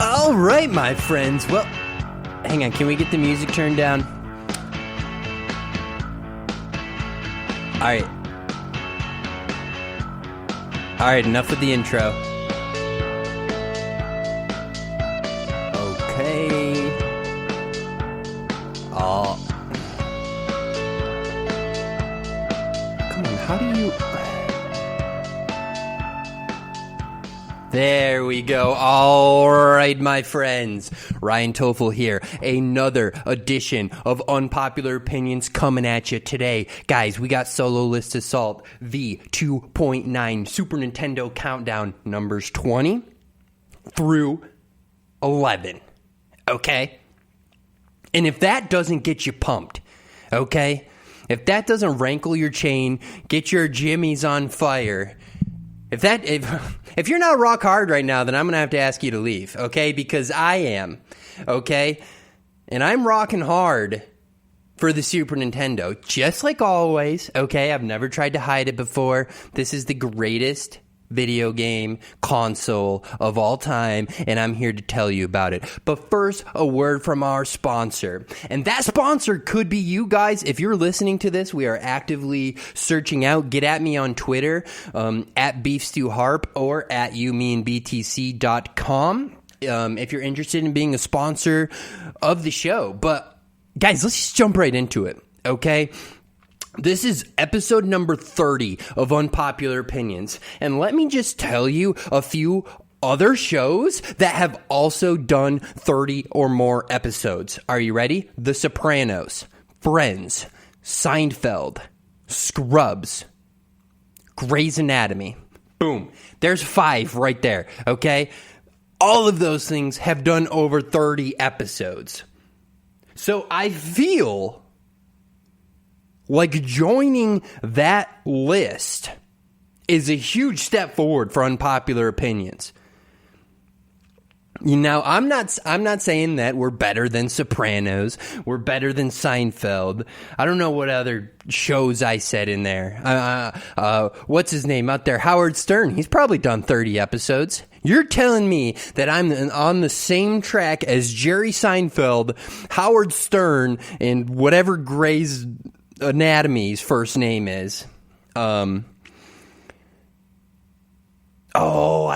All right, my friends. Well, hang on. Can we get the music turned down? All right. All right, enough with the intro. Okay. Come on, how do you... There we go. All right, my friends. Ryan Tofil here. Another edition of Unpopular Opinions coming at you today. Guys, we got Solo List Assault V2.9 Super Nintendo Countdown numbers 20 through 11. Okay? And if that doesn't get you pumped, okay? If that doesn't rankle your chain, get your jimmies on fire... If you're not rock hard right now, then I'm going to have to ask you to leave, okay? Because I am, okay? And I'm rocking hard for the Super Nintendo, just like always, okay? I've never tried to hide it before. This is the greatest video game console of all time, and I'm here to tell you about it. But first, a word from our sponsor. And that sponsor could be you guys. If you're listening to this, we are actively searching out. Get at me on Twitter, at BeefStewHarp or at youmeandbtc.com if you're interested in being a sponsor of the show. But guys, let's just jump right into it, okay? This is episode number 30 of Unpopular Opinions, and let me just tell you a few other shows that have also done 30 or more episodes. Are you ready? The Sopranos, Friends, Seinfeld, Scrubs, Grey's Anatomy. Boom. There's 5 right there, okay? All of those things have done over 30 episodes. So I feel like joining that list is a huge step forward for Unpopular Opinions. You know, I'm not saying that we're better than Sopranos, we're better than Seinfeld. I don't know what other shows I said in there. What's his name out there? Howard Stern. He's probably done 30 episodes. You're telling me that I'm on the same track as Jerry Seinfeld, Howard Stern, and whatever Grey's Anatomy's first name is. I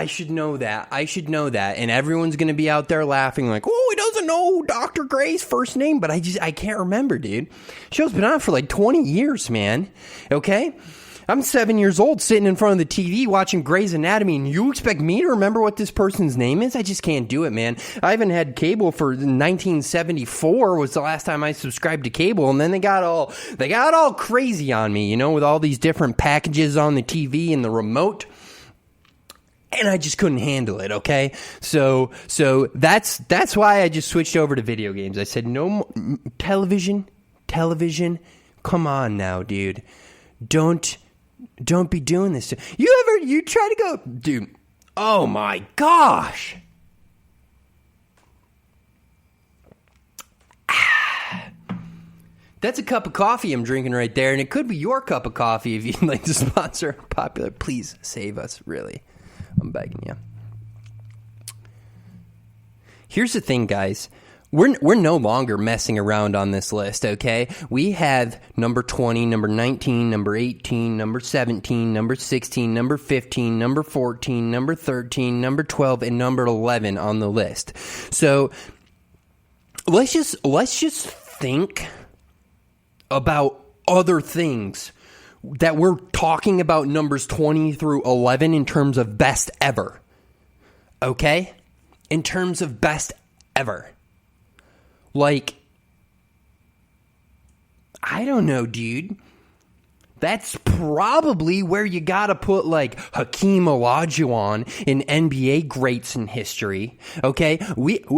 should know that. And everyone's going to be out there laughing like, oh, he doesn't know Dr. Gray's first name. But I can't remember, dude. Show's been on for like 20 years, man. Okay? I'm 7 years old sitting in front of the TV watching Grey's Anatomy, and you expect me to remember what this person's name is? I just can't do it, man. I haven't had cable for 1974 was the last time I subscribed to cable, and then they got all crazy on me, you know, with all these different packages on the TV and the remote. And I just couldn't handle it, okay? So that's why I just switched over to video games. I said, no more television, come on now, dude. Don't be doing this. You try to go, dude. Oh my gosh. That's a cup of coffee I'm drinking right there, and it could be your cup of coffee if you'd like to sponsor Popular. Please save us, really. I'm begging you. Here's the thing, guys. We're no longer messing around on this list, okay? We have number 20, number 19, number 18, number 17, number 16, number 15, number 14, number 13, number 12, and number 11 on the list. So let's just think about other things that we're talking about numbers 20 through 11 in terms of best ever, okay? In terms of best ever. Like, I don't know, dude. That's probably where you gotta put, like, Hakeem Olajuwon in NBA greats in history. Okay,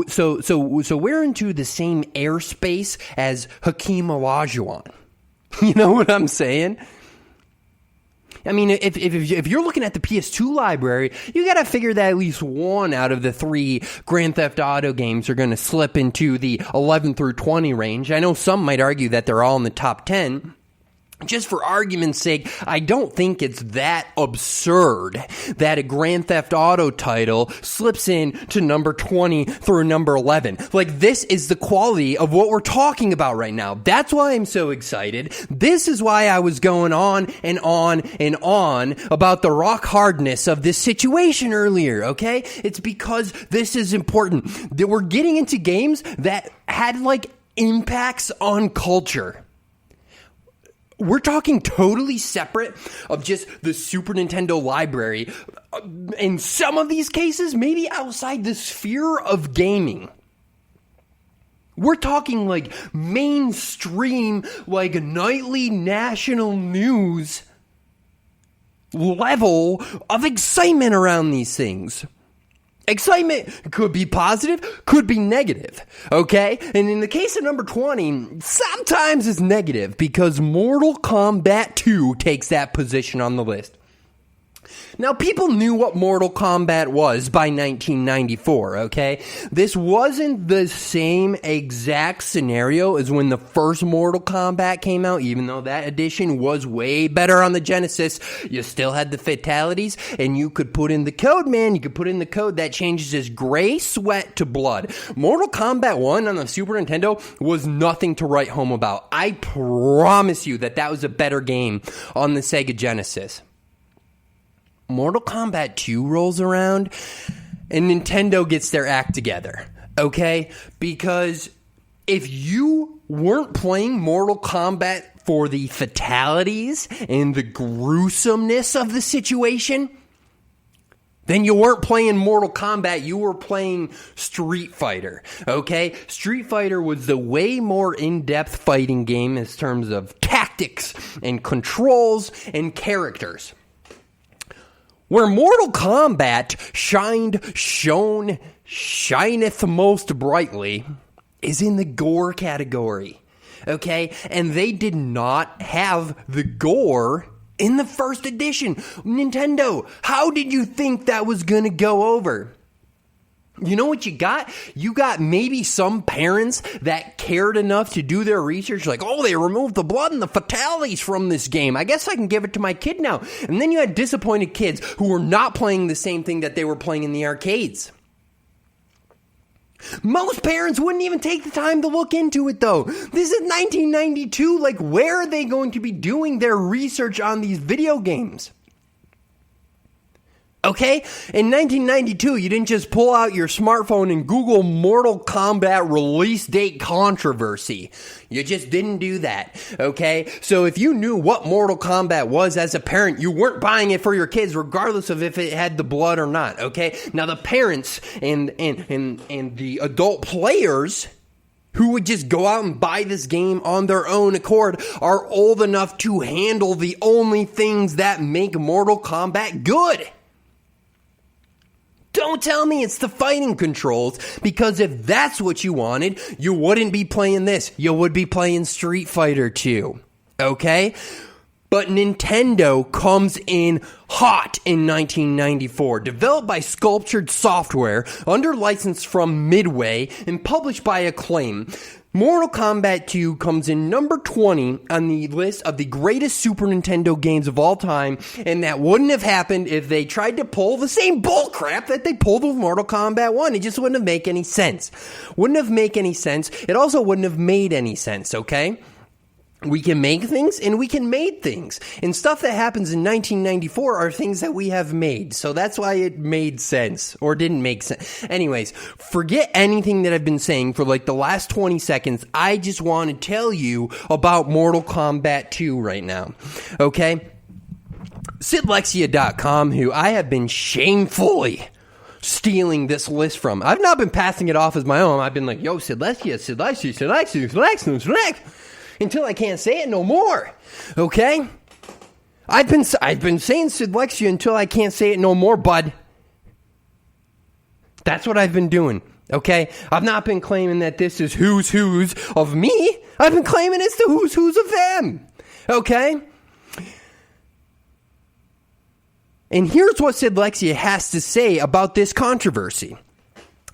so we're into the same airspace as Hakeem Olajuwon. You know what I'm saying? I mean, if you're looking at the PS2 library, you got to figure that at least one out of the 3 Grand Theft Auto games are going to slip into the 11 through 20 range. I know some might argue that they're all in the top 10, just for argument's sake, I don't think it's that absurd that a Grand Theft Auto title slips in to number 20 through number 11. Like, this is the quality of what we're talking about right now. That's why I'm so excited. This is why I was going on and on and on about the rock hardness of this situation earlier, okay? It's because this is important. That we're getting into games that had, like, impacts on culture. We're talking totally separate of just the Super Nintendo library. In some of these cases, maybe outside the sphere of gaming. We're talking like mainstream, like nightly national news level of excitement around these things. Excitement could be positive, could be negative, okay? And in the case of number 20, sometimes it's negative because Mortal Kombat 2 takes that position on the list. Now, people knew what Mortal Kombat was by 1994, okay? This wasn't the same exact scenario as when the first Mortal Kombat came out, even though that edition was way better on the Genesis. You still had the fatalities, and you could put in the code, man. You could put in the code that changes this gray sweat to blood. Mortal Kombat 1 on the Super Nintendo was nothing to write home about. I promise you that was a better game on the Sega Genesis. Mortal Kombat 2 rolls around and Nintendo gets their act together, okay? Because if you weren't playing Mortal Kombat for the fatalities and the gruesomeness of the situation, then you weren't playing Mortal Kombat, you were playing Street Fighter, okay? Street Fighter was the way more in-depth fighting game in terms of tactics and controls and characters. Where Mortal Kombat shineth most brightly is in the gore category, okay? And they did not have the gore in the first edition. Nintendo, how did you think that was going to go over? You know what you got? You got maybe some parents that cared enough to do their research, like, oh, they removed the blood and the fatalities from this game. I guess I can give it to my kid now. And then you had disappointed kids who were not playing the same thing that they were playing in the arcades. Most parents wouldn't even take the time to look into it, though. This is 1992. Like, where are they going to be doing their research on these video games? Okay? In 1992, you didn't just pull out your smartphone and Google Mortal Kombat release date controversy. You just didn't do that. Okay? So if you knew what Mortal Kombat was as a parent, you weren't buying it for your kids regardless of if it had the blood or not. Okay? Now the parents and the adult players who would just go out and buy this game on their own accord are old enough to handle the only things that make Mortal Kombat good. Don't tell me it's the fighting controls, because if that's what you wanted, you wouldn't be playing this. You would be playing Street Fighter 2. Okay? But Nintendo comes in hot in 1994, developed by Sculptured Software, under license from Midway, and published by Acclaim. Mortal Kombat 2 comes in number 20 on the list of the greatest Super Nintendo games of all time, and that wouldn't have happened if they tried to pull the same bullcrap that they pulled with Mortal Kombat 1. It just wouldn't have made any sense. Wouldn't have made any sense. It also wouldn't have made any sense, okay? We can make things and we can make things. And stuff that happens in 1994 are things that we have made. So that's why it made sense or didn't make sense. Anyways, forget anything that I've been saying for like the last 20 seconds. I just want to tell you about Mortal Kombat 2 right now. Okay? SidLexia.com, who I have been shamefully stealing this list from. I've not been passing it off as my own. I've been like, yo, SidLexia, until I can't say it no more. Okay? I've been saying Sid Lexia until I can't say it no more, bud. That's what I've been doing. Okay? I've not been claiming that this is who's of me. I've been claiming it's the who's of them. Okay? And here's what Sid Lexia has to say about this controversy.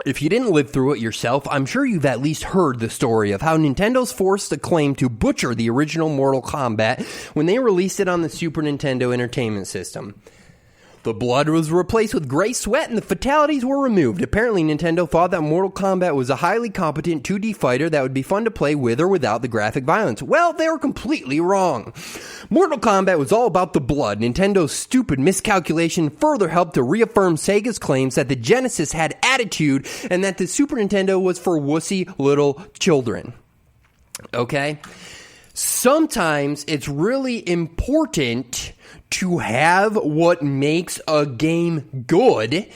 If you didn't live through it yourself, I'm sure you've at least heard the story of how Nintendo's forced a claim to butcher the original Mortal Kombat when they released it on the Super Nintendo Entertainment System. The blood was replaced with gray sweat and the fatalities were removed. Apparently, Nintendo thought that Mortal Kombat was a highly competent 2D fighter that would be fun to play with or without the graphic violence. Well, they were completely wrong. Mortal Kombat was all about the blood. Nintendo's stupid miscalculation further helped to reaffirm Sega's claims that the Genesis had attitude and that the Super Nintendo was for wussy little children. Okay? Sometimes it's really important to have what makes a game good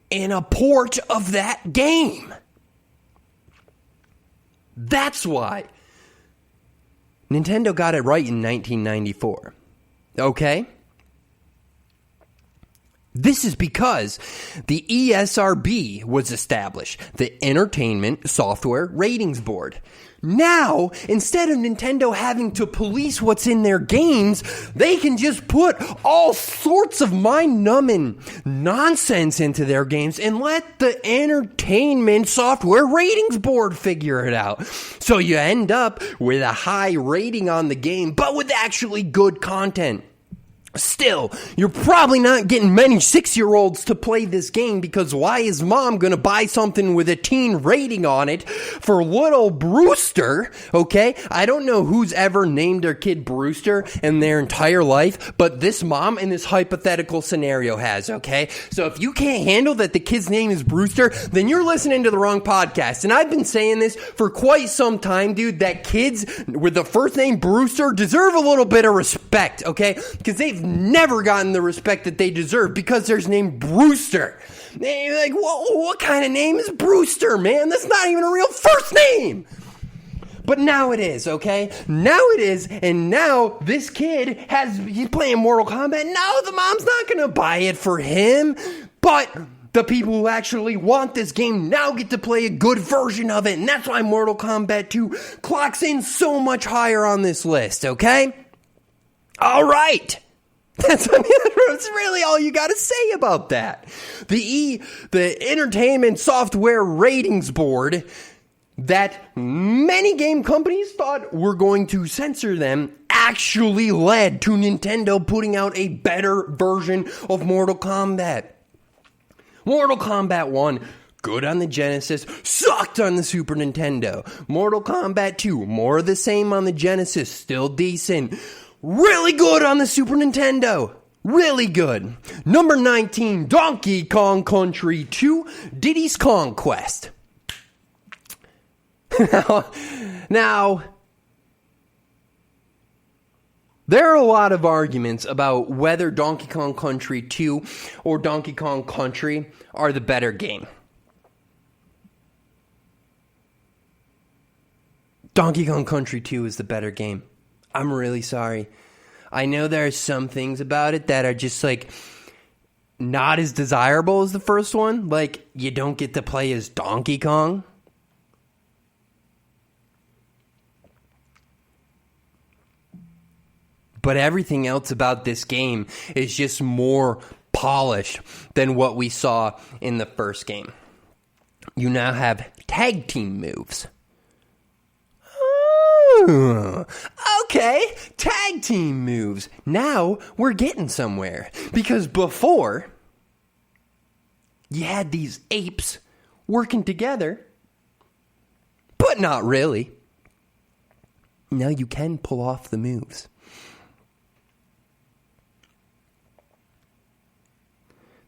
in a port of that game. That's why Nintendo got it right in 1994. Okay? This is because the ESRB was established, the Entertainment Software Ratings Board. Now, instead of Nintendo having to police what's in their games, they can just put all sorts of mind-numbing nonsense into their games and let the Entertainment Software Ratings Board figure it out. So you end up with a high rating on the game, but with actually good content. Still, you're probably not getting many 6-year-olds to play this game because why is mom going to buy something with a teen rating on it for little Brewster, okay? I don't know who's ever named their kid Brewster in their entire life, but this mom in this hypothetical scenario has, okay? So if you can't handle that the kid's name is Brewster, then you're listening to the wrong podcast. And I've been saying this for quite some time, dude, that kids with the first name Brewster deserve a little bit of respect, okay? Because they've never gotten the respect that they deserve because there's named Brewster. And you're like, what kind of name is Brewster, man? That's not even a real first name. But now it is, okay? Now it is, and now this kid he's playing Mortal Kombat. Now the mom's not going to buy it for him, but the people who actually want this game now get to play a good version of it, and that's why Mortal Kombat 2 clocks in so much higher on this list, okay? All right. That's really all you got to say about that. The Entertainment Software Ratings Board that many game companies thought were going to censor them actually led to Nintendo putting out a better version of Mortal Kombat. Mortal Kombat 1, good on the Genesis, sucked on the Super Nintendo. Mortal Kombat 2, more of the same on the Genesis, still decent. Really good on the Super Nintendo. Really good. Number 19, Donkey Kong Country 2, Diddy's Conquest. Now, there are a lot of arguments about whether Donkey Kong Country 2 or Donkey Kong Country are the better game. Donkey Kong Country 2 is the better game. I'm really sorry. I know there are some things about it that are just like not as desirable as the first one. Like you don't get to play as Donkey Kong. But everything else about this game is just more polished than what we saw in the first game. You now have tag team moves. Okay, tag team moves. Now we're getting somewhere. Because before, you had these apes working together, but not really. Now you can pull off the moves.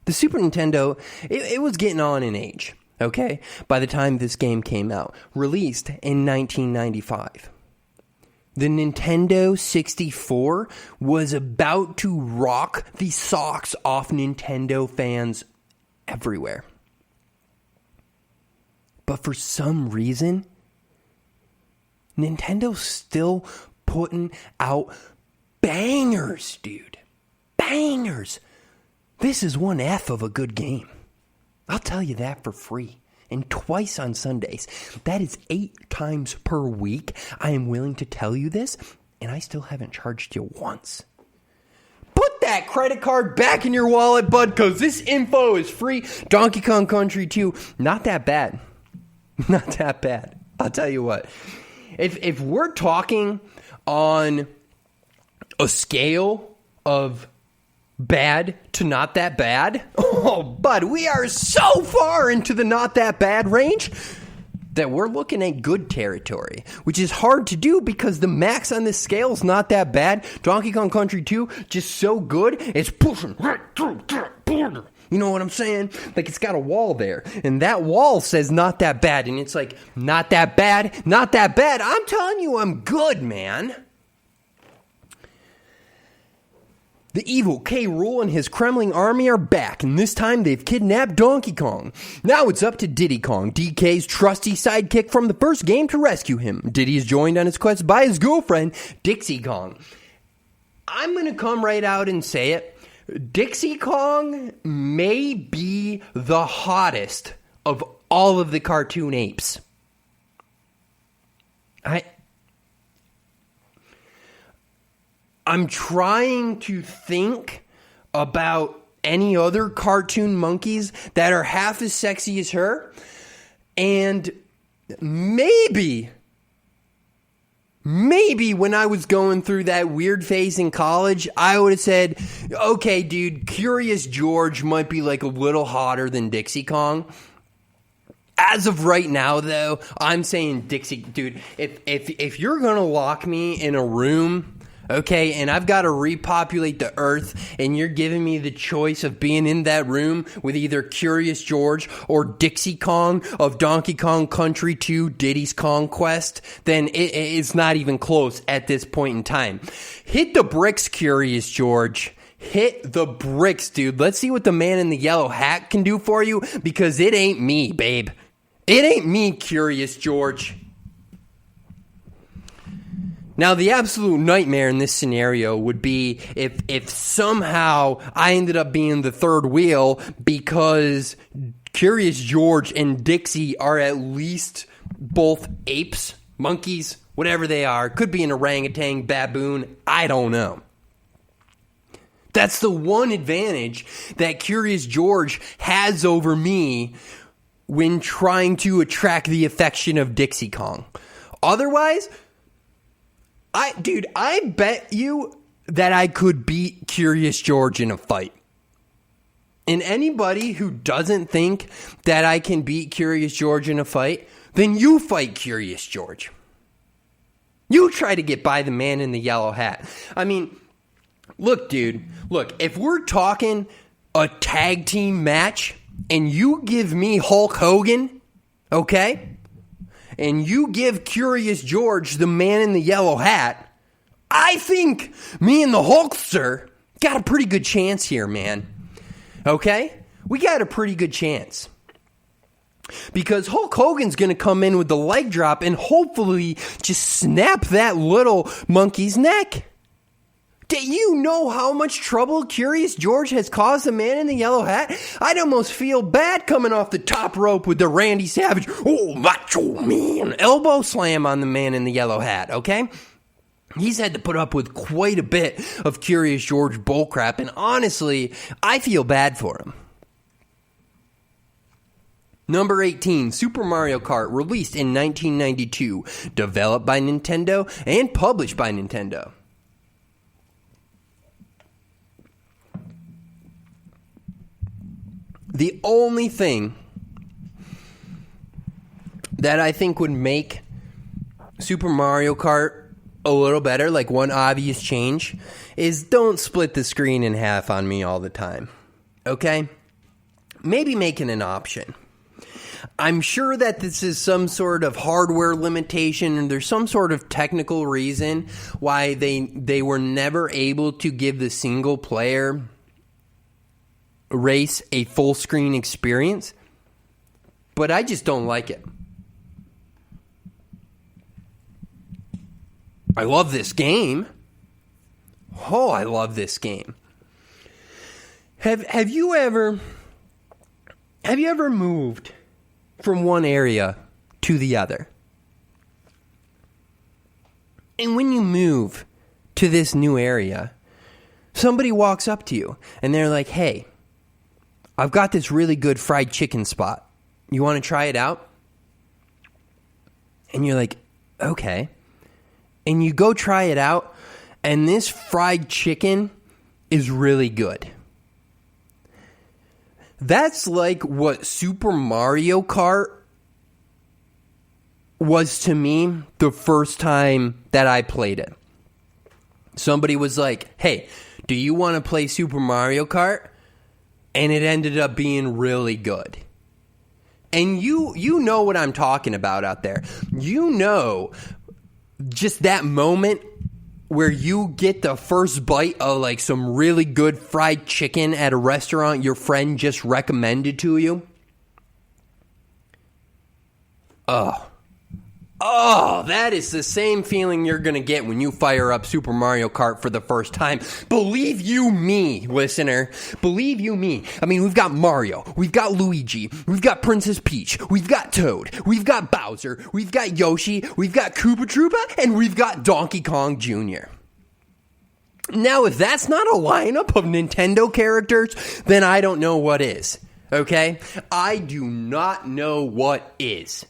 The Super Nintendo, it was getting on in age, okay? By the time this game came out, released in 1995. The Nintendo 64 was about to rock the socks off Nintendo fans everywhere. But for some reason, Nintendo's still putting out bangers, dude. Bangers. This is one F of a good game. I'll tell you that for free. And twice on Sundays. That is 8 times per week. I am willing to tell you this, and I still haven't charged you once. Put that credit card back in your wallet, bud, because this info is free. Donkey Kong Country 2, not that bad. Not that bad. I'll tell you what. If we're talking on a scale of bad to not that bad, oh, bud, we are so far into the not that bad range that we're looking at good territory, which is hard to do because the max on this scale is not that bad. Donkey Kong Country 2, just so good, it's pushing right through that border. You know what I'm saying? Like, it's got a wall there, and that wall says not that bad, and it's like, not that bad, not that bad. I'm telling you, I'm good, man. The evil K. Rool and his Kremling army are back, and this time they've kidnapped Donkey Kong. Now it's up to Diddy Kong, DK's trusty sidekick from the first game, to rescue him. Diddy is joined on his quest by his girlfriend, Dixie Kong. I'm going to come right out and say it. Dixie Kong may be the hottest of all of the cartoon apes. I'm trying to think about any other cartoon monkeys that are half as sexy as her. And maybe when I was going through that weird phase in college, I would have said, okay, dude, Curious George might be like a little hotter than Dixie Kong. As of right now, though, I'm saying Dixie, dude, if you're going to lock me in a room, okay, and I've got to repopulate the earth, and you're giving me the choice of being in that room with either Curious George or Dixie Kong of Donkey Kong Country 2, Diddy's Conquest, then it's not even close at this point in time. Hit the bricks, Curious George. Hit the bricks, dude. Let's see what the man in the yellow hat can do for you, because it ain't me, babe. It ain't me, Curious George. Now, the absolute nightmare in this scenario would be if somehow I ended up being the third wheel, because Curious George and Dixie are at least both apes, monkeys, whatever they are. Could be an orangutan, baboon, I don't know. That's the one advantage that Curious George has over me when trying to attract the affection of Dixie Kong. Otherwise, I bet you that I could beat Curious George in a fight. And anybody who doesn't think that I can beat Curious George in a fight, then you fight Curious George. You try to get by the man in the yellow hat. I mean, look, dude, if we're talking a tag team match and you give me Hulk Hogan, okay, and you give Curious George the man in the yellow hat, I think me and the Hulkster got a pretty good chance here, man. Okay? We got a pretty good chance. Because Hulk Hogan's going to come in with the leg drop and hopefully just snap that little monkey's neck. Do you know how much trouble Curious George has caused the man in the yellow hat? I'd almost feel bad coming off the top rope with the Randy Savage, oh, macho man, elbow slam on the man in the yellow hat, okay? He's had to put up with quite a bit of Curious George bullcrap, and honestly, I feel bad for him. Number 18, Super Mario Kart, released in 1992, developed by Nintendo and published by Nintendo. The only thing that I think would make Super Mario Kart a little better, like one obvious change, is don't split the screen in half on me all the time. Okay? Maybe make it an option. I'm sure that this is some sort of hardware limitation, and there's some sort of technical reason why they were never able to give the single player race a full screen experience, but I just don't like it. I love this game. Oh, I love this game. Have you ever moved from one area to the other? And when you move to this new area, Somebody walks up to you and they're like, hey, I've got this really good fried chicken spot. You want to try it out? And you're like, okay. And you go try it out, and this fried chicken is really good. That's like what Super Mario Kart was to me the first time that I played it. Somebody was like, hey, do you want to play Super Mario Kart? And it ended up being really good. And you know what I'm talking about out there. You know just that moment where you get the first bite of like some really good fried chicken at a restaurant your friend just recommended to you. Oh, that is the same feeling you're going to get when you fire up Super Mario Kart for the first time. Believe you me, listener. Believe you me. I mean, we've got Mario, we've got Luigi, we've got Princess Peach, we've got Toad, we've got Bowser, we've got Yoshi, we've got Koopa Troopa, and we've got Donkey Kong Jr. Now, if that's not a lineup of Nintendo characters, then I don't know what is. Okay? I do not know what is.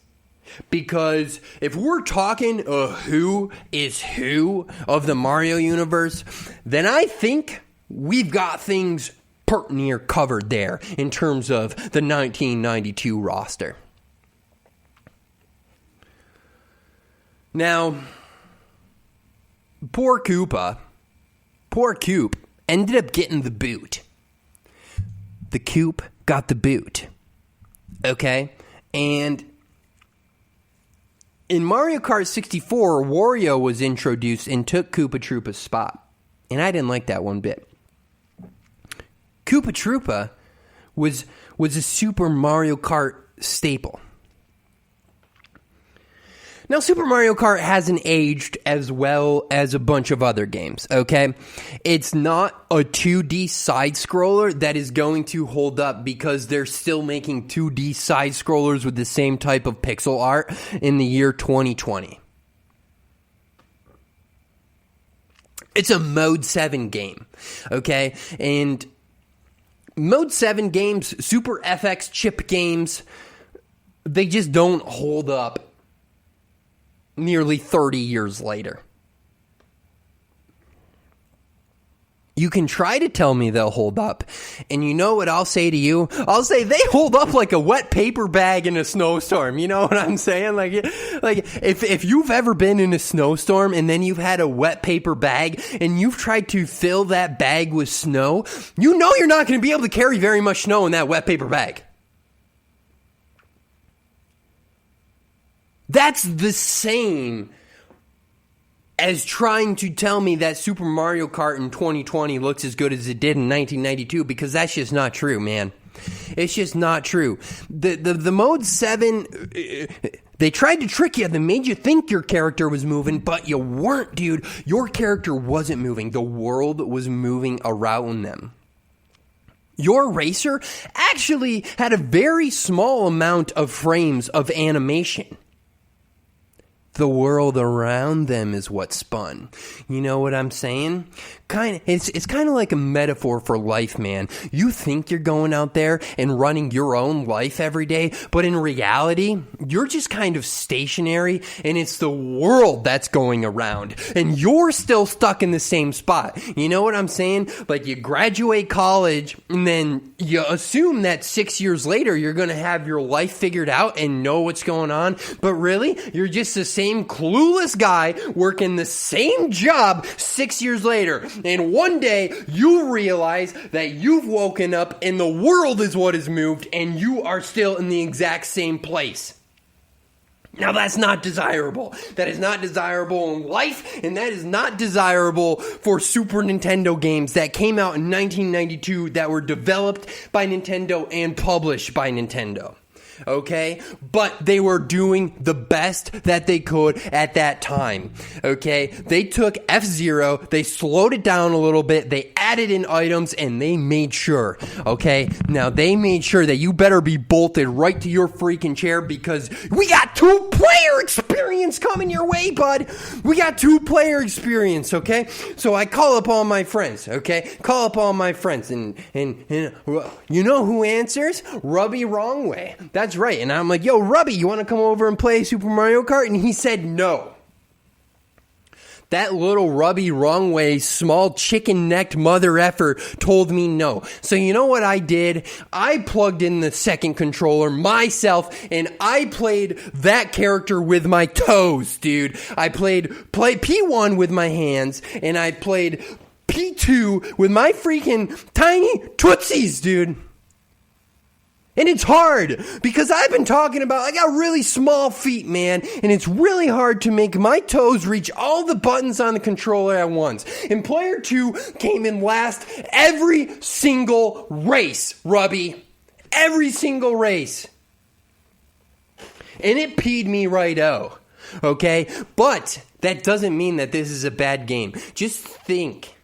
Because if we're talking who is who of the Mario universe, then I think we've got things pert near covered there in terms of the 1992 roster. Now, poor Coop ended up getting the boot. The Coop got the boot. Okay? And in Mario Kart 64, Wario was introduced and took Koopa Troopa's spot. And I didn't like that one bit. Koopa Troopa was a Super Mario Kart staple. Now, Super Mario Kart hasn't aged as well as a bunch of other games, okay? It's not a 2D side-scroller that is going to hold up because they're still making 2D side-scrollers with the same type of pixel art in the year 2020. It's a Mode 7 game, okay? And Mode 7 games, Super FX chip games, they just don't hold up nearly 30 years later. You can try to tell me they'll hold up, and you know what I'll say to you? I'll say they hold up like a wet paper bag in a snowstorm. You know what I'm saying? Like if you've ever been in a snowstorm and then you've had a wet paper bag and you've tried to fill that bag with snow, you know you're not going to be able to carry very much snow in that wet paper bag. That's the same as trying to tell me that Super Mario Kart in 2020 looks as good as it did in 1992, because that's just not true, man. It's just not true. The Mode 7, they tried to trick you. They made you think your character was moving, but you weren't, dude. Your character wasn't moving. The world was moving around them. Your racer actually had a very small amount of frames of animation. The world around them is what spun. You know what I'm saying? It's kind of like a metaphor for life, man. You think you're going out there and running your own life every day, but in reality, you're just kind of stationary, and it's the world that's going around, and you're still stuck in the same spot. You know what I'm saying? Like, you graduate college, and then you assume that 6 years later, you're going to have your life figured out and know what's going on, but really, you're just the same clueless guy working the same job 6 years later. And one day, you realize that you've woken up and the world is what has moved, and you are still in the exact same place. Now, that's not desirable. That is not desirable in life, and that is not desirable for Super Nintendo games that came out in 1992 that were developed by Nintendo and published by Nintendo. Okay? But they were doing the best that they could at that time. Okay? They took F-Zero, they slowed it down a little bit, they added in items, and they made sure. Okay? Now, they made sure that you better be bolted right to your freaking chair, because we got 2-player experience experience coming your way, bud. We got 2-player experience, okay? So I call up all my friends, okay? Call up all my friends, and you know who answers? Rubby Wrong Way. That's right. And I'm like, yo, Rubby, you want to come over and play Super Mario Kart? And he said no. That little Rubby Wrong Way, small chicken-necked mother effer told me no. So you know what I did? I plugged in the second controller myself, and I played that character with my toes, dude. I played P1 with my hands, and I played P2 with my freaking tiny tootsies, dude. And it's hard, because I've been talking about, I got really small feet, man, and it's really hard to make my toes reach all the buttons on the controller at once. And player 2 came in last every single race, Rubby. Every single race. And it peed me right out, okay? But that doesn't mean that this is a bad game. Just think.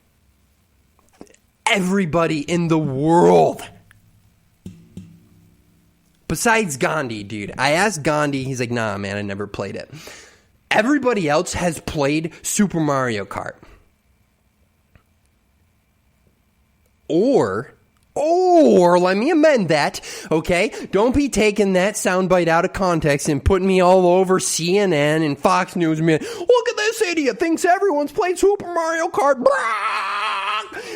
Everybody in the world, besides Gandhi, dude. I asked Gandhi, he's like, nah, man, I never played it. Everybody else has played Super Mario Kart. Or let me amend that, okay? Don't be taking that soundbite out of context and putting me all over CNN and Fox News. Man, look at this idiot, thinks everyone's played Super Mario Kart.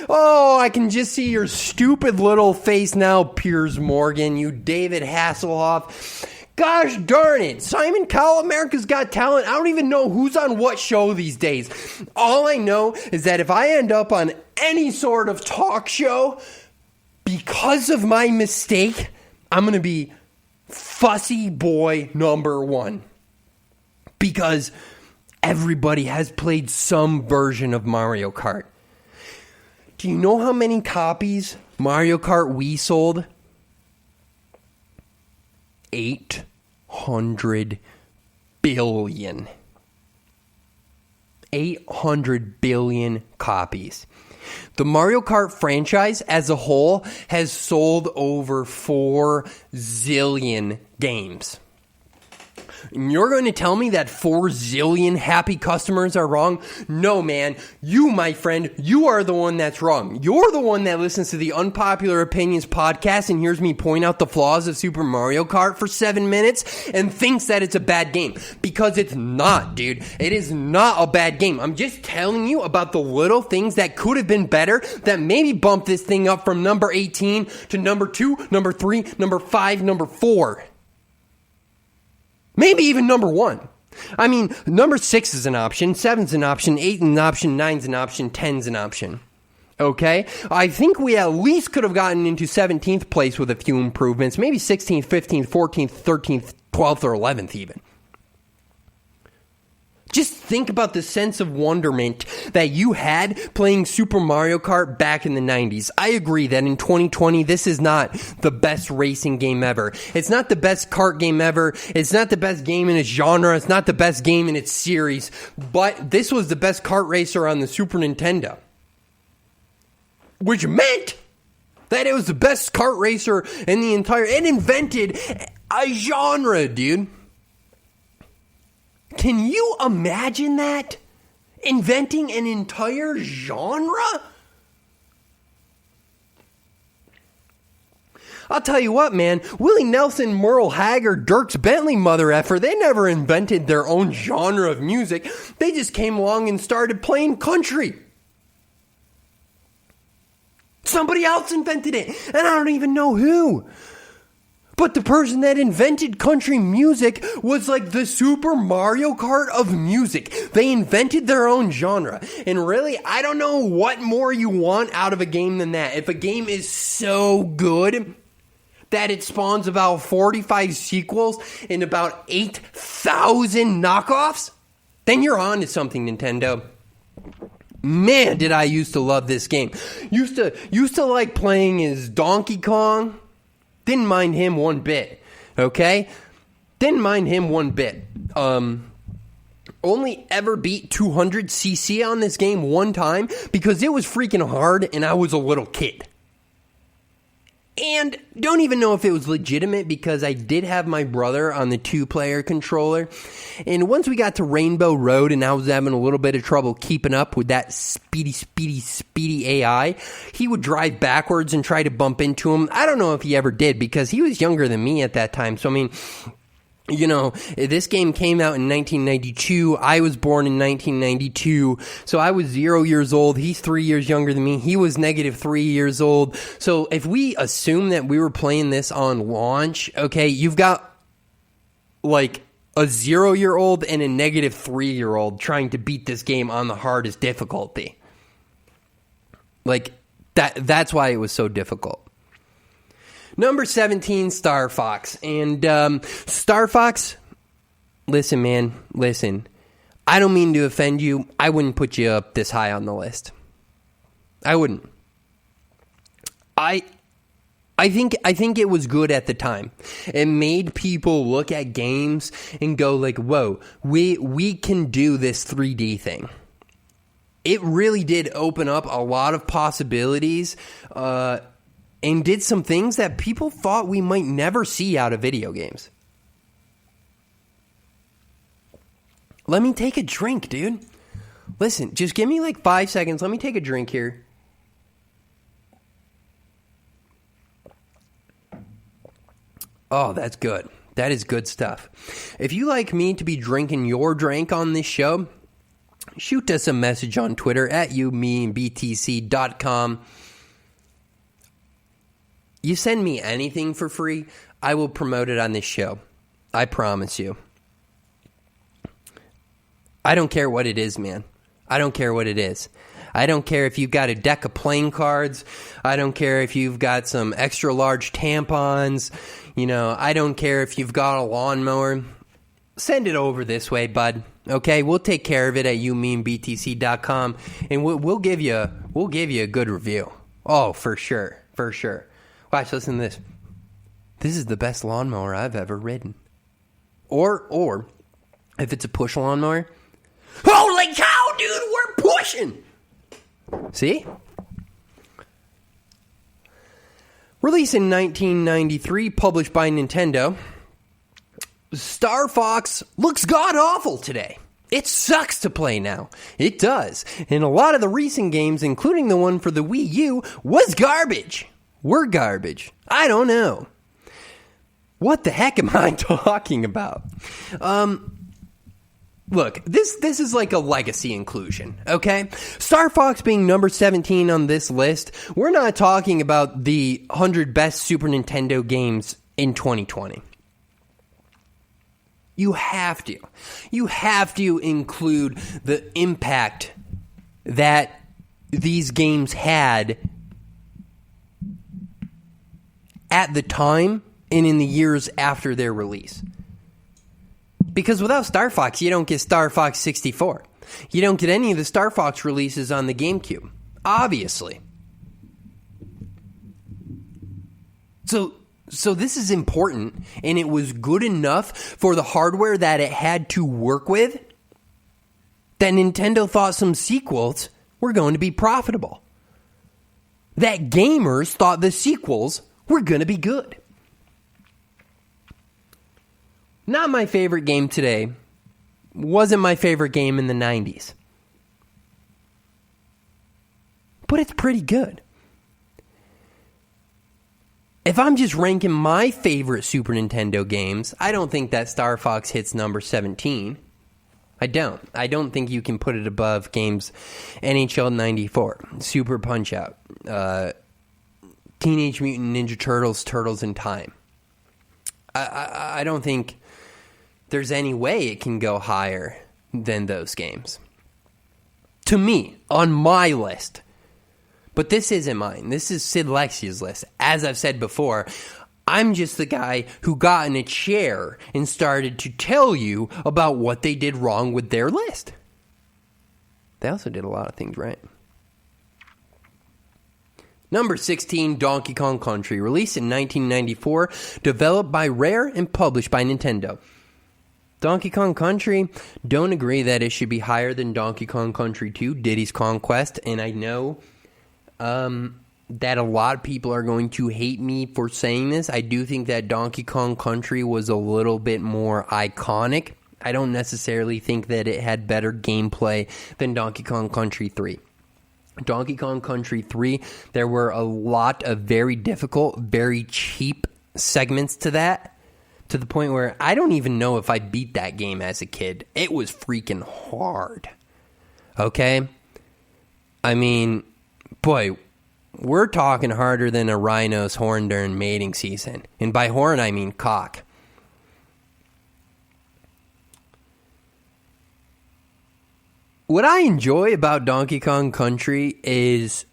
Oh, I can just see your stupid little face now, Piers Morgan, you David Hasselhoff. Gosh darn it, Simon Cowell, America's Got Talent. I don't even know who's on what show these days. All I know is that if I end up on any sort of talk show, because of my mistake, I'm going to be fussy boy number 1. Because everybody has played some version of Mario Kart. Do you know how many copies Mario Kart Wii sold? 800 billion. 800 billion copies. The Mario Kart franchise as a whole has sold over 4 zillion games. And you're going to tell me that 4 zillion happy customers are wrong? No, man. You, my friend, you are the one that's wrong. You're the one that listens to the Unpopular Opinions podcast and hears me point out the flaws of Super Mario Kart for 7 minutes and thinks that it's a bad game. Because it's not, dude. It is not a bad game. I'm just telling you about the little things that could have been better that maybe bumped this thing up from number 18 to number 2, number 3, number 5, number 4. Maybe even number 1. I mean, number 6 is an option, 7's an option, 8's an option, 9's an option, 10's an option. Okay? I think we at least could have gotten into 17th place with a few improvements. Maybe 16th, 15th, 14th, 13th, 12th, or 11th even. Just think about the sense of wonderment that you had playing Super Mario Kart back in the 90s. I agree that in 2020, this is not the best racing game ever. It's not the best kart game ever. It's not the best game in its genre. It's not the best game in its series. But this was the best kart racer on the Super Nintendo. Which meant that it was the best kart racer in the entire... It invented a genre, dude. Can you imagine that? Inventing an entire genre? I'll tell you what, man. Willie Nelson, Merle Haggard, Dierks Bentley, mother effer, they never invented their own genre of music. They just came along and started playing country. Somebody else invented it, and I don't even know who. But the person that invented country music was like the Super Mario Kart of music. They invented their own genre. And really, I don't know what more you want out of a game than that. If a game is so good that it spawns about 45 sequels and about 8,000 knockoffs, then you're on to something, Nintendo. Man, did I used to love this game. Used to like playing as Donkey Kong. Didn't mind him one bit, okay? Didn't mind him one bit. Only ever beat 200cc on this game one time because it was freaking hard and I was a little kid. And don't even know if it was legitimate because I did have my brother on the 2-player controller. And once we got to Rainbow Road and I was having a little bit of trouble keeping up with that speedy AI, he would drive backwards and try to bump into him. I don't know if he ever did because he was younger than me at that time. So, I mean, you know, this game came out in 1992. I was born in 1992. So I was 0 years old. He's 3 years younger than me. He was -3 years old. So if we assume that we were playing this on launch, okay, you've got like a 0-year-old and a -3-year-old trying to beat this game on the hardest difficulty. Like that's why it was so difficult. Number 17, Star Fox. And Star Fox, listen, man, listen. I don't mean to offend you. I wouldn't put you up this high on the list. I wouldn't. I think it was good at the time. It made people look at games and go like, whoa, we can do this 3D thing. It really did open up a lot of possibilities, and did some things that people thought we might never see out of video games. Let me take a drink, dude. Listen, just give me like 5 seconds. Let me take a drink here. Oh, that's good. That is good stuff. If you like me to be drinking your drink on this show, shoot us a message on Twitter at YouMeandBTC.com. You send me anything for free, I will promote it on this show. I promise you. I don't care what it is, man. I don't care what it is. I don't care if you've got a deck of playing cards. I don't care if you've got some extra large tampons. You know, I don't care if you've got a lawnmower. Send it over this way, bud. Okay, we'll take care of it at YouMeandBTC.com, and we'll give you a good review. Oh, for sure, for sure. Watch, listen to this. This is the best lawnmower I've ever ridden. Or if it's a push lawnmower, holy cow, dude, we're pushing. See? Released in 1993, published by Nintendo, Star Fox looks god-awful today. It sucks to play now. It does. And a lot of the recent games, including the one for the Wii U, was garbage. We're garbage. I don't know. What the heck am I talking about? Look, this is like a legacy inclusion, okay? Star Fox being number 17 on this list, we're not talking about the 100 best Super Nintendo games in 2020. You have to. You have to include the impact that these games had at the time and in the years after their release. Because without Star Fox, you don't get Star Fox 64. You don't get any of the Star Fox releases on the GameCube. Obviously. So this is important, and it was good enough for the hardware that it had to work with that Nintendo thought some sequels were going to be profitable. That gamers thought the sequels were going to be good. Not my favorite game today. Wasn't my favorite game in the 90s. But it's pretty good. If I'm just ranking my favorite Super Nintendo games, I don't think that Star Fox hits number 17. I don't. I don't think you can put it above games NHL 94, Super Punch-Out, Teenage Mutant Ninja Turtles, Turtles in Time. I don't think there's any way it can go higher than those games. To me, on my list. But this isn't mine. This is Sid Lexia's list. As I've said before, I'm just the guy who got in a chair and started to tell you about what they did wrong with their list. They also did a lot of things right. Number 16, Donkey Kong Country. Released in 1994, developed by Rare and published by Nintendo. Donkey Kong Country, don't agree that it should be higher than Donkey Kong Country 2, Diddy's Conquest. And I know that a lot of people are going to hate me for saying this. I do think that Donkey Kong Country was a little bit more iconic. I don't necessarily think that it had better gameplay than Donkey Kong Country 3. Donkey Kong Country 3, there were a lot of very difficult, very cheap segments to that, to the point where I don't even know if I beat that game as a kid. It was freaking hard. Okay? I mean, boy, we're talking harder than a rhino's horn during mating season. And by horn, I mean cock. What I enjoy about Donkey Kong Country is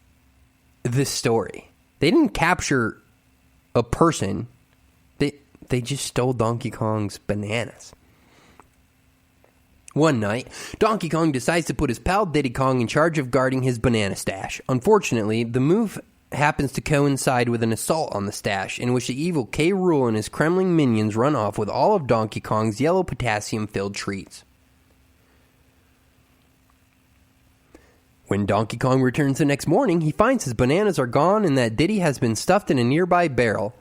the story. They didn't capture a person. They just stole Donkey Kong's bananas. One night, Donkey Kong decides to put his pal Diddy Kong in charge of guarding his banana stash. Unfortunately, the move happens to coincide with an assault on the stash, in which the evil K. Rool and his Kremling minions run off with all of Donkey Kong's yellow potassium-filled treats. When Donkey Kong returns the next morning, he finds his bananas are gone and that Diddy has been stuffed in a nearby barrel.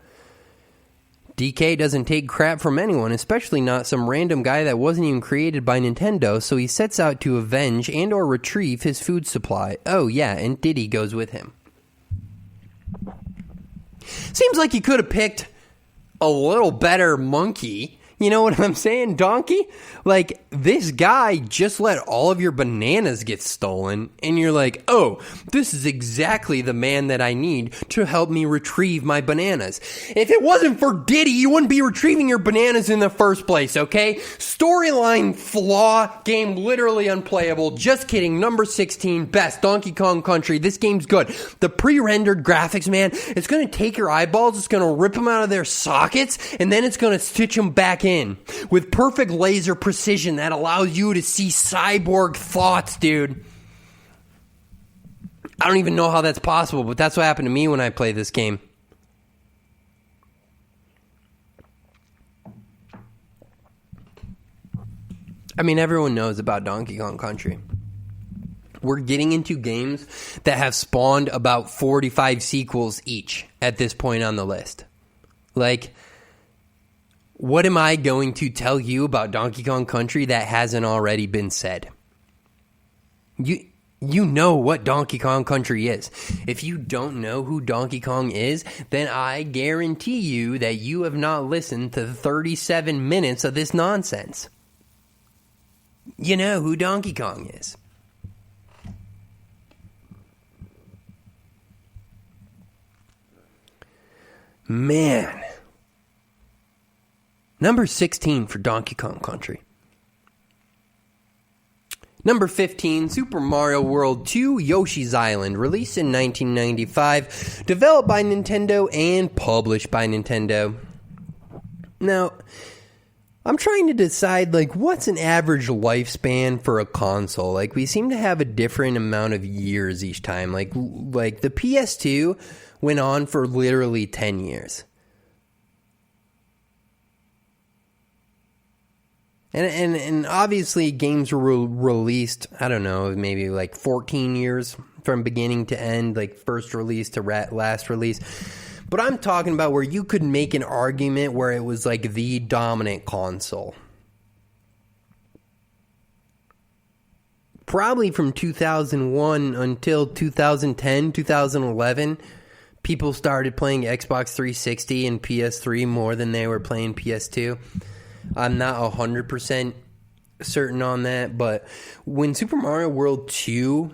DK doesn't take crap from anyone, especially not some random guy that wasn't even created by Nintendo, so he sets out to avenge and or retrieve his food supply. Oh yeah, and Diddy goes with him. Seems like you could have picked a little better monkey. You know what I'm saying, Donkey? Like, this guy just let all of your bananas get stolen, and you're like, oh, this is exactly the man that I need to help me retrieve my bananas. If it wasn't for Diddy, you wouldn't be retrieving your bananas in the first place, okay? Storyline flaw, game literally unplayable. Just kidding, number 16, best, Donkey Kong Country. This game's good. The pre-rendered graphics, man, it's going to take your eyeballs, it's going to rip them out of their sockets, and then it's going to stitch them back in with perfect laser precision that allows you to see cyborg thoughts, dude. I don't even know how that's possible, but that's what happened to me when I play this game. I mean, everyone knows about Donkey Kong Country. We're getting into games that have spawned about 45 sequels each at this point on the list. Like, what am I going to tell you about Donkey Kong Country that hasn't already been said? You know what Donkey Kong Country is. If you don't know who Donkey Kong is, then I guarantee you that you have not listened to 37 minutes of this nonsense. You know who Donkey Kong is. Man. Number 16 for Donkey Kong Country. Number 15, Super Mario World 2 Yoshi's Island, released in 1995, developed by Nintendo and published by Nintendo. Now, I'm trying to decide, like, what's an average lifespan for a console? Like, we seem to have a different amount of years each time. Like the PS2 went on for literally 10 years. And obviously games were released, I don't know, maybe like 14 years from beginning to end, like first release to last release. But I'm talking about where you could make an argument where it was like the dominant console. Probably from 2001 until 2010, 2011, people started playing Xbox 360 and PS3 more than they were playing PS2. I'm not 100% certain on that, but when Super Mario World 2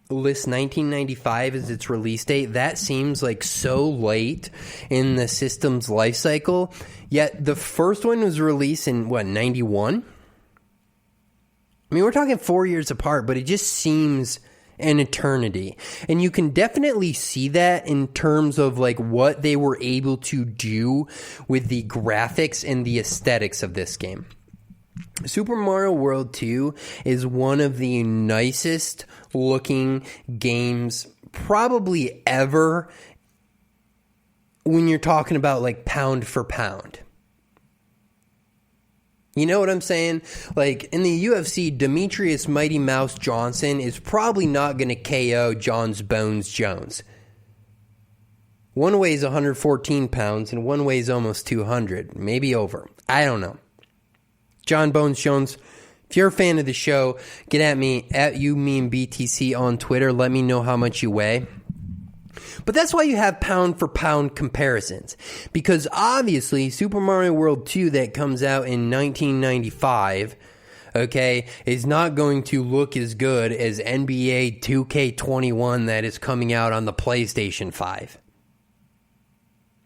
lists 1995 as its release date, that seems like so late in the system's life cycle. Yet the first one was released in, 91? I mean, we're talking 4 years apart, but it just seems an eternity. And you can definitely see that in terms of like what they were able to do with the graphics and the aesthetics of this game. Super Mario World 2 is one of the nicest looking games probably ever when you're talking about like pound for pound. You know what I'm saying? Like, in the UFC, Demetrius Mighty Mouse Johnson is probably not going to KO John's Bones Jones. One weighs 114 pounds and one weighs almost 200, maybe over. I don't know. John Bones Jones, if you're a fan of the show, get at me, at YouMeanBTC on Twitter. Let me know how much you weigh. But that's why you have pound for pound comparisons. Because obviously, Super Mario World 2 that comes out in 1995, okay, is not going to look as good as NBA 2K21 that is coming out on the PlayStation 5.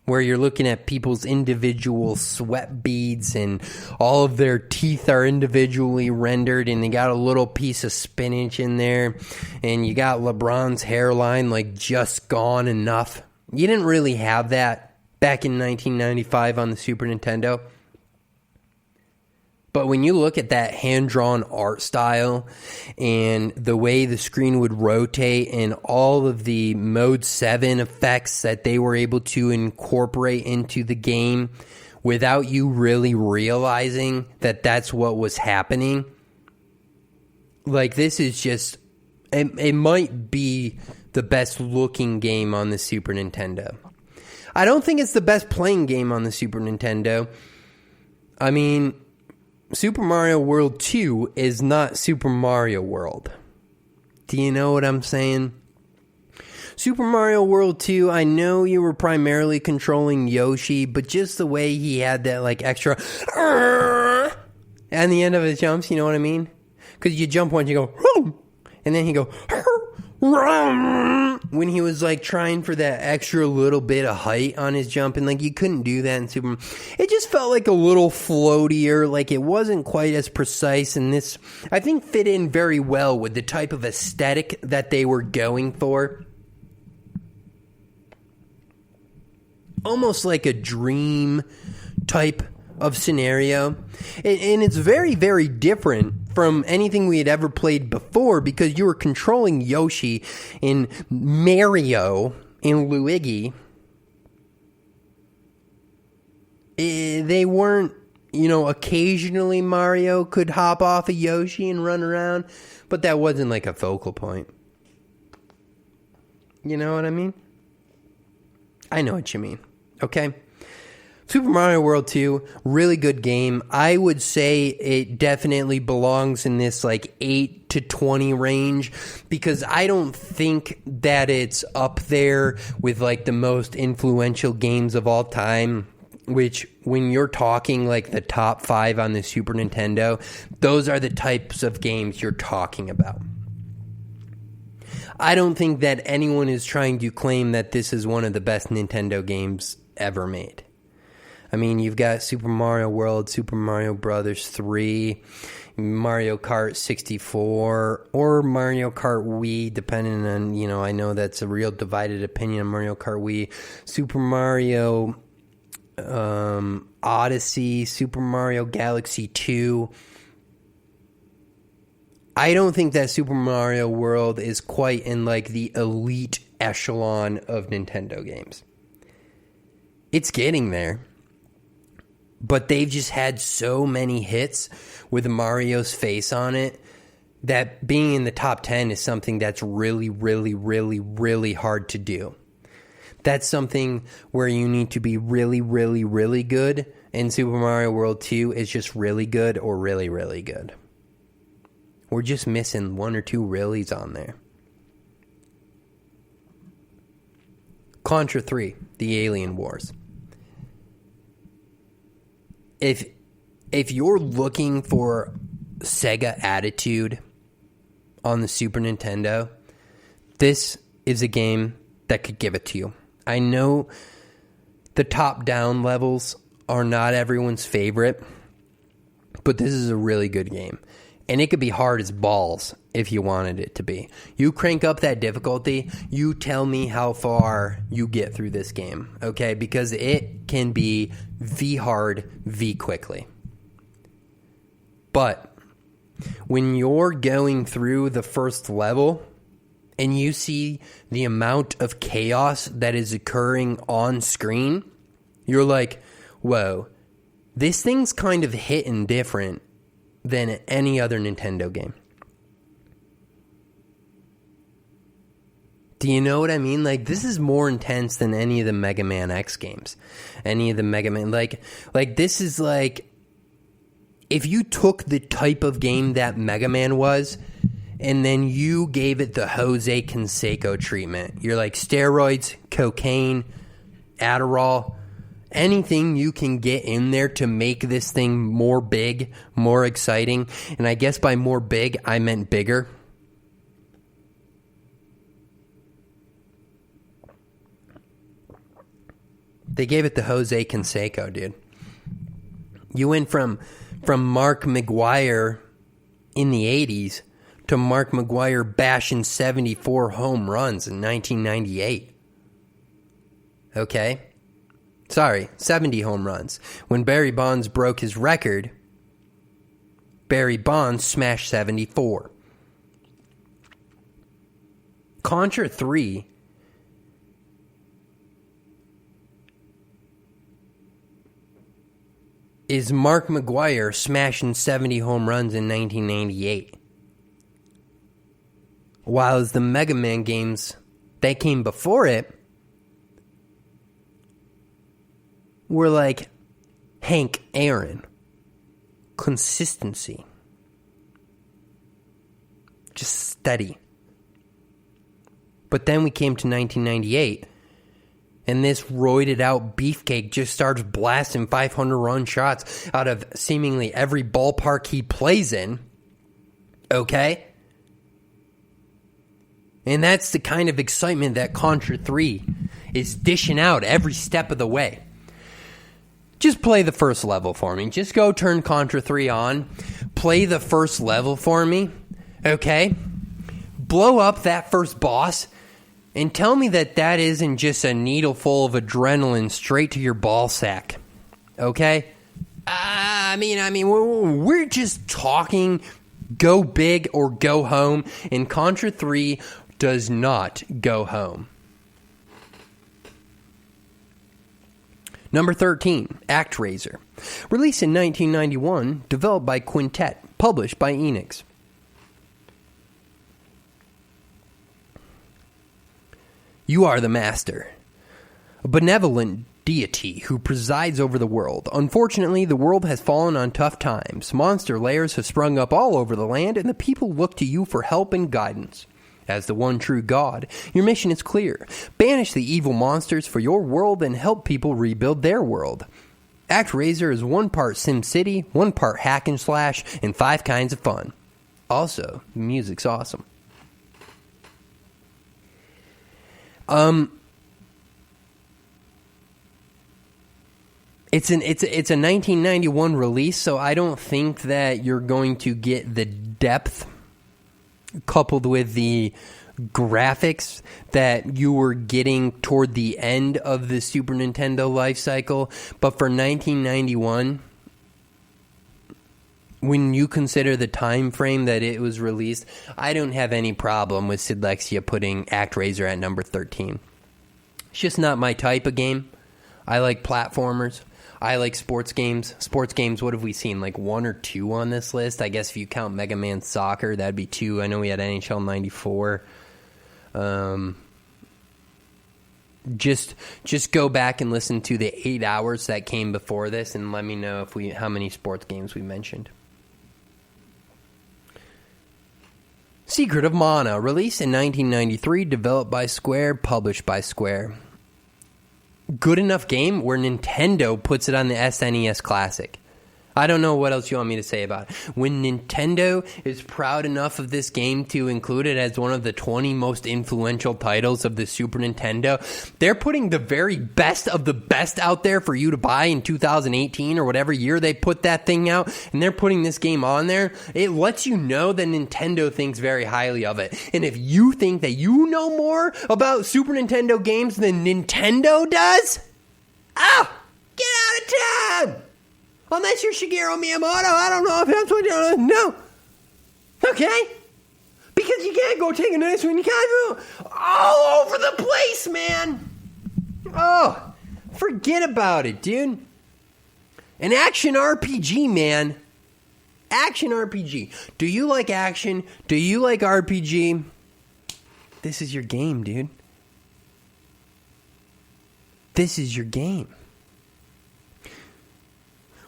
Where you're looking at people's individual sweat beads and all of their teeth are individually rendered and they got a little piece of spinach in there and you got LeBron's hairline like just gone enough. You didn't really have that back in 1995 on the Super Nintendo. But when you look at that hand-drawn art style and the way the screen would rotate and all of the Mode 7 effects that they were able to incorporate into the game without you really realizing that that's what was happening, like this is just, it might be the best looking game on the Super Nintendo. I don't think it's the best playing game on the Super Nintendo. I mean, Super Mario World 2 is not Super Mario World. Do you know what I'm saying? Super Mario World 2, I know you were primarily controlling Yoshi, but just the way he had that like extra at the end of his jumps, you know what I mean? Because you jump once, you go, and then he go, when he was like trying for that extra little bit of height on his jump, and like you couldn't do that in Super Mario. It just felt like a little floatier, like it wasn't quite as precise, and this I think fit in very well with the type of aesthetic that they were going for. Almost like a dream type of scenario, and it's very, very different from anything we had ever played before because you were controlling Yoshi and Mario and Luigi. They weren't, occasionally Mario could hop off of Yoshi and run around, but that wasn't like a focal point. You know what I mean? I know what you mean, okay? Super Mario World 2, really good game. I would say it definitely belongs in this like 8 to 20 range because I don't think that it's up there with like the most influential games of all time, which when you're talking like the top 5 on the Super Nintendo, those are the types of games you're talking about. I don't think that anyone is trying to claim that this is one of the best Nintendo games ever made. I mean, you've got Super Mario World, Super Mario Brothers 3, Mario Kart 64, or Mario Kart Wii, depending on, I know that's a real divided opinion on Mario Kart Wii. Super Mario Odyssey, Super Mario Galaxy 2. I don't think that Super Mario World is quite in like the elite echelon of Nintendo games. It's getting there. But they've just had so many hits with Mario's face on it that being in the top 10 is something that's really, really, really, really hard to do. That's something where you need to be really, really, really good, and Super Mario World 2 is just really good or really, really good. We're just missing 1 or 2 reallys on there. Contra 3, The Alien Wars. If you're looking for Sega attitude on the Super Nintendo, this is a game that could give it to you. I know the top-down levels are not everyone's favorite, but this is a really good game. And it could be hard as balls if you wanted it to be. You crank up that difficulty, you tell me how far you get through this game, okay? Because it can be V hard, V quickly. But when you're going through the first level and you see the amount of chaos that is occurring on screen, you're like, whoa, this thing's kind of hitting different than any other Nintendo game. Do you know what I mean? Like, this is more intense than any of the Mega Man X games. Any of the Mega Man... Like this is like... If you took the type of game that Mega Man was, and then you gave it the Jose Canseco treatment. You're like, steroids, cocaine, Adderall, anything you can get in there to make this thing more big, more exciting. And I guess by more big, I meant bigger. They gave it the Jose Canseco, dude. You went from Mark McGwire in the 80s to Mark McGwire bashing 74 home runs in 1998. Okay? Sorry, 70 home runs. When Barry Bonds broke his record, Barry Bonds smashed 74. Contra 3 is Mark McGwire smashing 70 home runs in 1998. While as the Mega Man games that came before it were like Hank Aaron. Consistency. Just steady. But then we came to 1998, and this roided out beefcake just starts blasting 500 run shots out of seemingly every ballpark he plays in. Okay? And that's the kind of excitement that Contra 3 is dishing out every step of the way. Just play the first level for me. Just go turn Contra 3 on. Play the first level for me. Okay? Blow up that first boss. And tell me that that isn't just a needle full of adrenaline straight to your ball sack. Okay? I mean, we're just talking go big or go home. And Contra 3 does not go home. Number 13, ActRaiser. Released in 1991, developed by Quintet, published by Enix. You are the master, a benevolent deity who presides over the world. Unfortunately, the world has fallen on tough times. Monster lairs have sprung up all over the land, and the people look to you for help and guidance. As the one true God, your mission is clear. Banish the evil monsters for your world and help people rebuild their world. ActRaiser is 1 part SimCity, 1 part hack and slash, and 5 kinds of fun. Also, the music's awesome. It's a 1991 release, so I don't think that you're going to get the depth coupled with the graphics that you were getting toward the end of the Super Nintendo life cycle. But for 1991, when you consider the time frame that it was released, I don't have any problem with Sidlexia putting ActRaiser at number 13. It's just not my type of game. I like platformers. I like sports games. Sports games, what have we seen? Like 1 or 2 on this list? I guess if you count Mega Man Soccer, that'd be 2. I know we had NHL 94. Just go back and listen to the 8 hours that came before this and let me know how many sports games we mentioned. Secret of Mana, released in 1993, developed by Square, published by Square. Good enough game where Nintendo puts it on the SNES Classic. I don't know what else you want me to say about it. When Nintendo is proud enough of this game to include it as one of the 20 most influential titles of the Super Nintendo, they're putting the very best of the best out there for you to buy in 2018 or whatever year they put that thing out, and they're putting this game on there. It lets you know that Nintendo thinks very highly of it. And if you think that you know more about Super Nintendo games than Nintendo does, get out of town! Unless you're Shigeru Miyamoto, I don't know if that's what you're... No. Okay? Because you can't go take a nice one. You can't go all over the place, man. Oh, forget about it, dude. An action RPG, man. Action RPG. Do you like action? Do you like RPG? This is your game, dude. This is your game.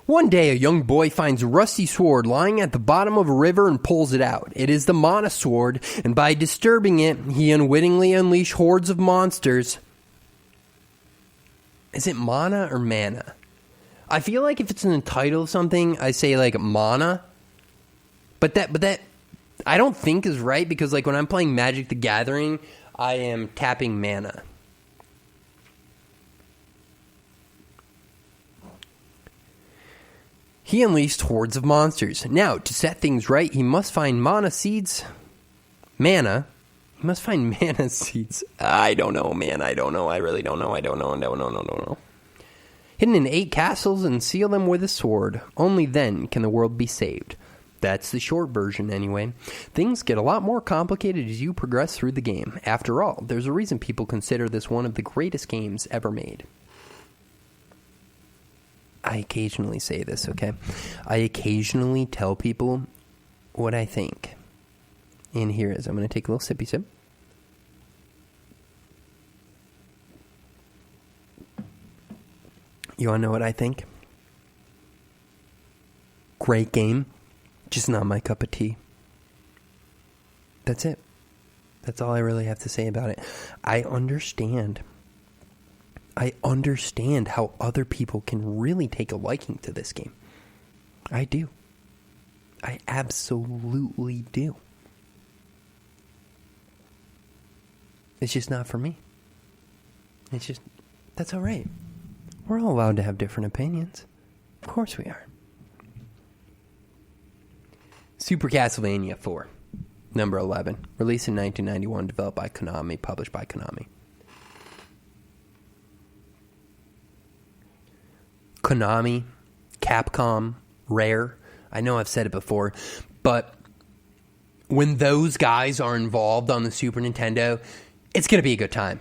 One day, a young boy finds a rusty sword lying at the bottom of a river and pulls it out. It is the mana sword, and by disturbing it, he unwittingly unleashed hordes of monsters. Is it mana or mana? I feel like if it's in the title of something, I say like mana. But that I don't think is right, because like when I'm playing Magic the Gathering, I am tapping mana. He unleashed hordes of monsters. Now, to set things right, he must find mana seeds. Mana? He must find mana seeds. I don't know, man. I don't know. I really don't know. I don't know. Hidden in 8 castles and seal them with a sword. Only then can the world be saved. That's the short version, anyway. Things get a lot more complicated as you progress through the game. After all, there's a reason people consider this one of the greatest games ever made. I occasionally say this, okay? I occasionally tell people what I think. And here is, I'm going to take a little sippy sip. You want to know what I think? Great game, just not my cup of tea. That's it. That's all I really have to say about it. I understand how other people can really take a liking to this game. I do. I absolutely do. It's just not for me. It's just, that's all right. We're all allowed to have different opinions. Of course we are. Super Castlevania 4, number 11. Released in 1991, developed by Konami, published by Konami. Konami, Capcom, Rare. I know I've said it before, but when those guys are involved on the Super Nintendo, it's going to be a good time.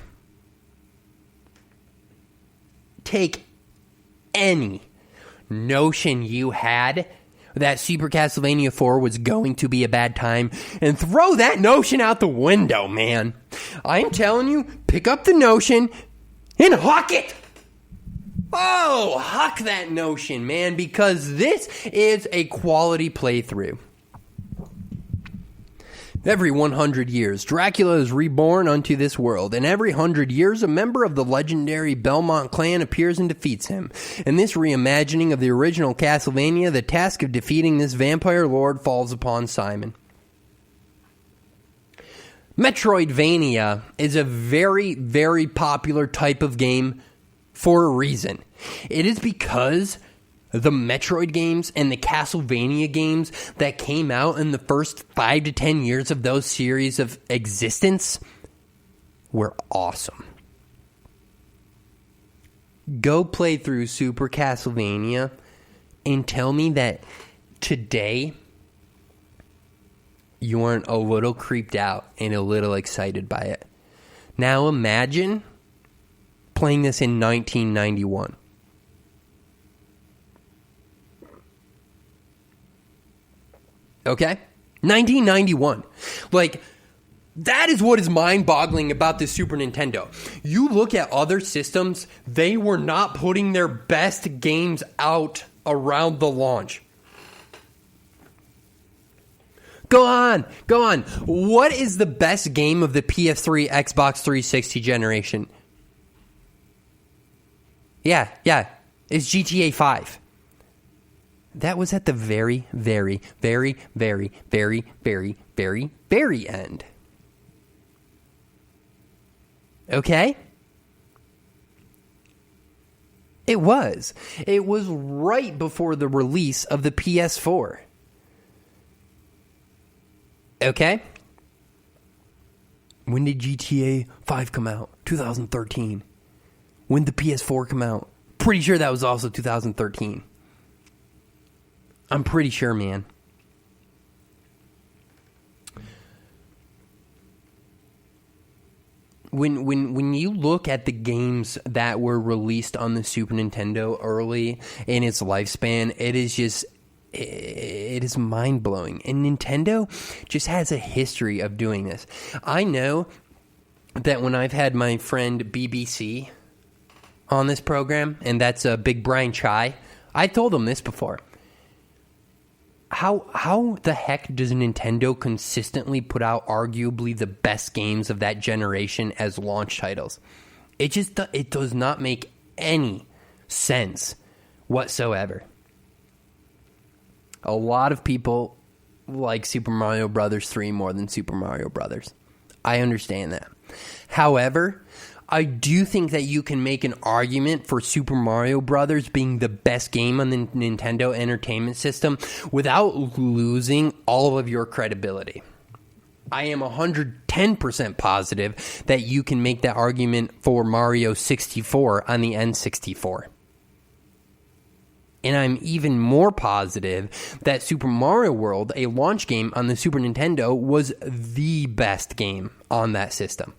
Take any notion you had that Super Castlevania 4 was going to be a bad time and throw that notion out the window, man. I'm telling you, pick up the notion and huck it. Oh, huck that notion, man, because this is a quality playthrough. Every 100 years, Dracula is reborn unto this world, and every 100 years, a member of the legendary Belmont clan appears and defeats him. In this reimagining of the original Castlevania, the task of defeating this vampire lord falls upon Simon. Metroidvania is a very, very popular type of game for a reason. It is because the Metroid games and the Castlevania games that came out in the first 5 to 10 years of those series of existence were awesome. Go play through Super Castlevania and tell me that today you aren't a little creeped out and a little excited by it. Now imagine playing this in 1991. Okay? 1991. Like, that is what is mind-boggling about the Super Nintendo. You look at other systems, they were not putting their best games out around the launch. Go on. What is the best game of the PS3, Xbox 360 generation? Yeah. It's GTA 5. That was at the very, very, very, very, very, very, very, very end. Okay? It was. It was right before the release of the PS4. Okay? When did GTA 5 come out? 2013. When did the PS4 come out? Pretty sure that was also 2013. I'm pretty sure, man. When you look at the games that were released on the Super Nintendo early in its lifespan, it is mind-blowing. And Nintendo just has a history of doing this. I know that when I've had my friend BBC on this program, and that's Big Brian Chai, I told him this before. How the heck does Nintendo consistently put out arguably the best games of that generation as launch titles? It does not make any sense whatsoever. A lot of people like Super Mario Brothers 3 more than Super Mario Brothers. I understand that. However, I do think that you can make an argument for Super Mario Brothers being the best game on the Nintendo Entertainment System without losing all of your credibility. I am 110% positive that you can make that argument for Mario 64 on the N64. And I'm even more positive that Super Mario World, a launch game on the Super Nintendo, was the best game on that system.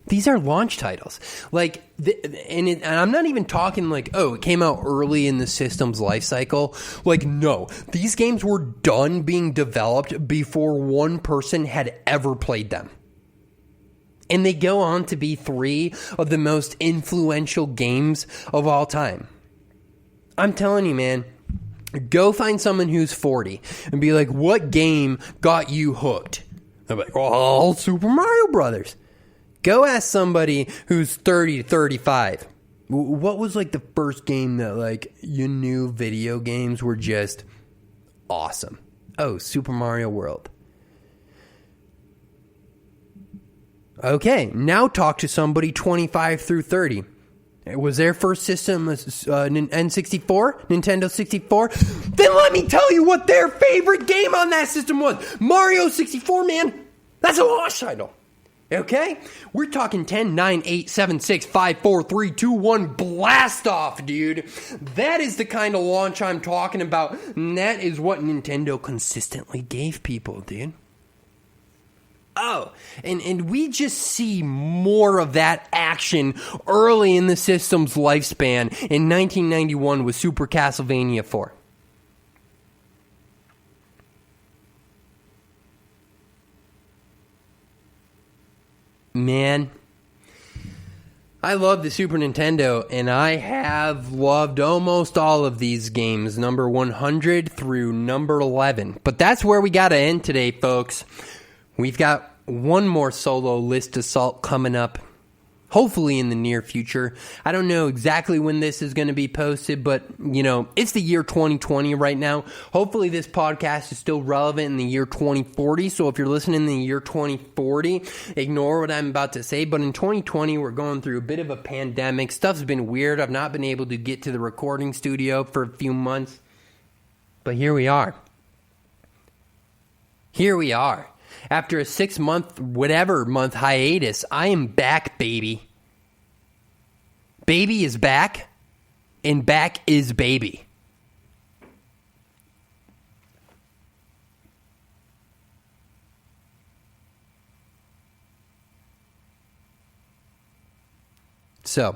These are launch titles. And I'm not even talking like, oh, it came out early in the system's life cycle. Like, no. These games were done being developed before one person had ever played them. And they go on to be 3 of the most influential games of all time. I'm telling you, man, go find someone who's 40 and be like, what game got you hooked? They're like, oh, Super Mario Brothers. Go ask somebody who's 30 to 35. What was like the first game that like you knew video games were just awesome? Oh, Super Mario World. Okay, now talk to somebody 25 through 30. Was their first system N64? Nintendo 64? Then let me tell you what their favorite game on that system was. Mario 64, man. That's a launch title. Okay? We're talking 10, 9, 8, 7, 6, 5, 4, 3, 2, 1, blast off, dude. That is the kind of launch I'm talking about. And that is what Nintendo consistently gave people, dude. Oh, and we just see more of that action early in the system's lifespan in 1991 with Super Castlevania 4. Man, I love the Super Nintendo, and I have loved almost all of these games, number 100 through number 11. But that's where we got to end today, folks. We've got one more solo list assault coming up, hopefully in the near future. I don't know exactly when this is going to be posted, but, you know, it's the year 2020 right now. Hopefully this podcast is still relevant in the year 2040, so if you're listening in the year 2040, ignore what I'm about to say, but in 2020, we're going through a bit of a pandemic. Stuff's been weird. I've not been able to get to the recording studio for a few months, but here we are. Here we are. After a 6-month, whatever month hiatus, I am back, baby. Baby is back, and back is baby. So,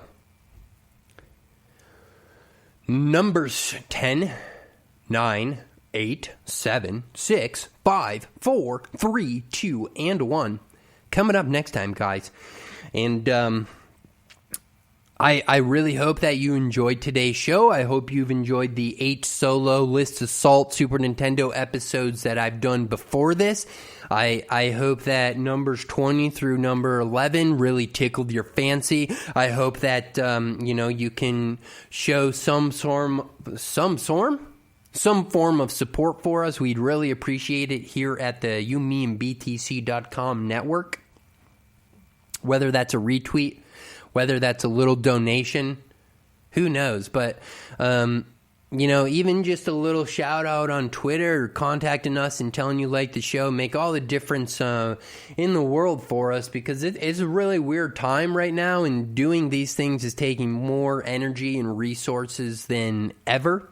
numbers 10, 9, 8, 7, 6, 5, 4, 3, 2, and 1. Coming up next time, guys. And I really hope that you enjoyed today's show. I hope you've enjoyed the 8 solo List Assault Super Nintendo episodes that I've done before this. I hope that numbers 20 through number 11 really tickled your fancy. I hope that, you can show some form of support for us. We'd really appreciate it here at the YouMeAndBTC.com network. Whether that's a retweet, whether that's a little donation, who knows? But, even just a little shout out on Twitter or contacting us and telling you like the show make all the difference in the world for us, because it's a really weird time right now, and doing these things is taking more energy and resources than ever,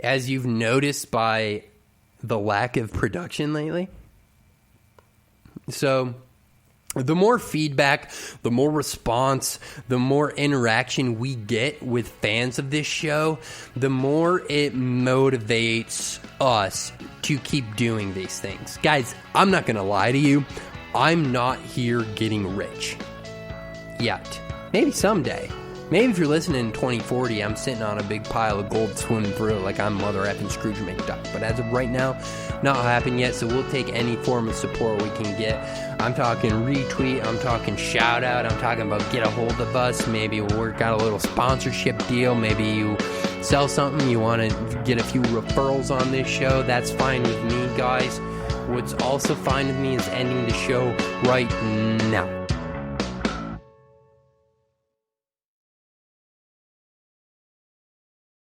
as you've noticed by the lack of production lately. So the more feedback, the more response, the more interaction we get with fans of this show, the more it motivates us to keep doing these things. Guys, I'm not going to lie to you. I'm not here getting rich yet. Maybe someday. Maybe if you're listening in 2040, I'm sitting on a big pile of gold swimming through it like I'm Mother effing Scrooge McDuck. But as of right now, not happened yet, so we'll take any form of support we can get. I'm talking retweet, I'm talking shout out, I'm talking about get a hold of us. Maybe we'll work out a little sponsorship deal. Maybe you sell something, you want to get a few referrals on this show. That's fine with me, guys. What's also fine with me is ending the show right now.